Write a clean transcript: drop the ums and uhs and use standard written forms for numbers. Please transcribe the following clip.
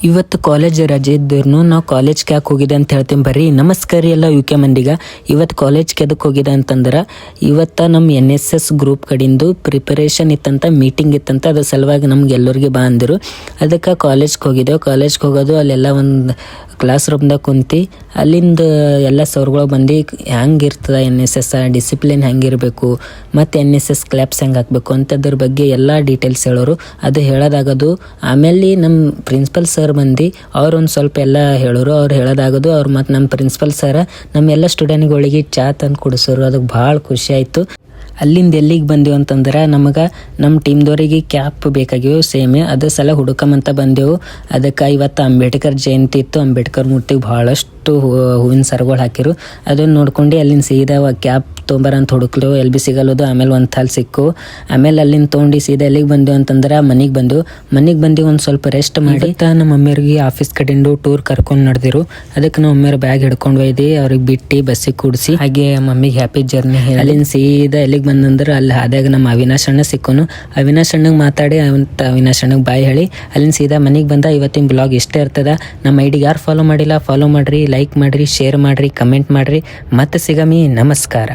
ಇವತ್ತು ಕಾಲೇಜ್ ರಜೆ ಇದ್ರೂ ನಾವು ಕಾಲೇಜ್ಗೆ ಯಾಕೆ ಹೋಗಿದೆ ಅಂತ ಹೇಳ್ತೀನಿ ಬರ್ರಿ. ನಮಸ್ಕಾರ ಎಲ್ಲ ಯುಕೆ ಮಂದಿಗ. ಇವತ್ತು ಕಾಲೇಜ್ಗೆ ಎದಕ್ಕೆ ಹೋಗಿದೆ ಅಂತಂದ್ರೆ ಇವತ್ತು ನಮ್ಮ NSS ಗ್ರೂಪ್ ಕಡೆಯಿಂದ ಪ್ರಿಪರೇಷನ್ ಇತ್ತಂತ, ಮೀಟಿಂಗ್ ಇತ್ತಂತ. ಅದ್ರ ಸಲುವಾಗಿ ನಮ್ಗೆ ಎಲ್ಲರಿಗೆ ಬಾ ಅಂದರು. ಅದಕ್ಕೆ ಕಾಲೇಜ್ಗೆ ಹೋಗಿದ್ದೆವು. ಕಾಲೇಜ್ಗೆ ಹೋಗೋದು ಅಲ್ಲೆಲ್ಲ ಒಂದು ಕ್ಲಾಸ್ ರೂಮ್ದಾಗ ಕುಂತು ಅಲ್ಲಿಂದ ಎಲ್ಲ ಸರ್ಗಳು ಬಂದು ಹೆಂಗೆ ಇರ್ತದೆ NSS ಡಿಸಿಪ್ಲಿನ್ ಹೆಂಗಿರಬೇಕು ಮತ್ತು NSS ಕ್ಲಾಪ್ಸ್ ಹೆಂಗೆ ಹಾಕಬೇಕು ಅಂತದ್ರ ಬಗ್ಗೆ ಎಲ್ಲ ಡೀಟೇಲ್ಸ್ ಹೇಳೋರು. ಅದು ಹೇಳೋದಾಗೋದು. ಆಮೇಲೆ ನಮ್ಮ ಪ್ರಿನ್ಸಿಪಲ್ ಸರ್ ಬಂದು ಅವ್ರು ಒಂದು ಸ್ವಲ್ಪ ಎಲ್ಲ ಹೇಳೋರು. ಅವ್ರು ಹೇಳೋದಾಗೋದು. ಅವ್ರು ಮತ್ತು ನಮ್ಮ ಪ್ರಿನ್ಸಿಪಲ್ ಸರ್ ನಮ್ಮೆಲ್ಲ ಸ್ಟೂಡೆಂಟ್ಗಳಿಗೆ ಚಾ ತಂದು ಕುಡಿಸೋರು. ಅದಕ್ಕೆ ಭಾಳ ಖುಷಿ ಆಯಿತು. ಅಲ್ಲಿಂದ ಎಲ್ಲಿಗೆ ಬಂದೆವು ಅಂತಂದ್ರೆ ನಮಗೆ ನಮ್ಮ ಟೀಮ್ದವರಿಗೆ ಕ್ಯಾಪ್ ಬೇಕಾಗಿವೆ ಸೇಮೆ. ಅದ್ರ ಸಲ ಹುಡುಕಂತ ಬಂದೆವು. ಅದಕ್ಕೆ ಇವತ್ತು ಅಂಬೇಡ್ಕರ್ ಜಯಂತಿ ಇತ್ತು. ಅಂಬೇಡ್ಕರ್ ಮೂರ್ತಿಗೆ ಭಾಳಷ್ಟು ಹೂವಿನ ಸರಗಳು ಹಾಕಿರು. ಅದನ್ನು ನೋಡ್ಕೊಂಡು ಅಲ್ಲಿಂದ ಸೀದಾ ಕ್ಯಾಪ್ ತೊಂಬರಂತ ಹುಡುಕ್ಲೆವು. ಎಲ್ಲಿ ಬಿ ಸಿಗಲ್ಲದು. ಆಮೇಲೆ ಒಂದು ಥಲ್ ಸಿಕ್ಕು. ಆಮೇಲೆ ಅಲ್ಲಿಂದ ತೊಗೊಂಡು ಸೀದಾ ಎಲ್ಲಿಗೆ ಬಂದೆವು ಅಂತಂದ್ರೆ ಮನೆಗೆ ಬಂದೆವು. ಬಂದು ಒಂದು ಸ್ವಲ್ಪ ರೆಸ್ಟ್ ಮಾಡಿ ನಮ್ಮ ಮಮ್ಮಿಯವ್ರಿಗೆ ಆಫೀಸ್ ಕಡೆಯಿಂದ ಟೂರ್ ಕರ್ಕೊಂಡು ನಡೆದಿರು. ಅದಕ್ಕೆ ನಮ್ಮ ಮಮ್ಮಿಯವ್ರ ಬ್ಯಾಗ್ ಹಿಡ್ಕೊಂಡು ಒಯ್ದು ಅವ್ರಿಗೆ ಬಿಟ್ಟು ಬಸ್ಸಿಗೆ ಕೂಡಿಸಿ ಹಾಗೆ ಮಮ್ಮಿಗೆ ಹ್ಯಾಪಿ ಜರ್ನಿ. ಅಲ್ಲಿಂದ ಸೀದಾ ಎಲ್ಲಿಗೆ ಬಂದಂದ್ರೆ ಅಲ್ಲಿ ಆದಾಗ ನಮ್ಮ ಅವಿನಾಶ್ ಅಣ್ಣ ಸಿಕ್ಕೋನು. ಅವಿನಾಶ್ ಅಣ್ಣಗೆ ಮಾತಾಡಿ ಅವಿನಾಶ್ ಅಣ್ಣಗೆ ಬಾಯ್ ಹೇಳಿ ಅಲ್ಲಿಂದ ಸೀದಾ ಮನೆಗೆ ಬಂದ. ಇವತ್ತಿನ ಬ್ಲಾಗ್ ಇಷ್ಟೇ ಇರ್ತದ. ನಮ್ಮ ಐಡಿಗೆ ಯಾರು ಫಾಲೋ ಮಾಡಿಲ್ಲ ಫಾಲೋ ಮಾಡಿರಿ, ಲೈಕ್ ಮಾಡಿರಿ, ಶೇರ್ ಮಾಡಿರಿ, ಕಮೆಂಟ್ ಮಾಡಿರಿ. ಮತ್ತೆ ಸಿಗಮಿ. ನಮಸ್ಕಾರ.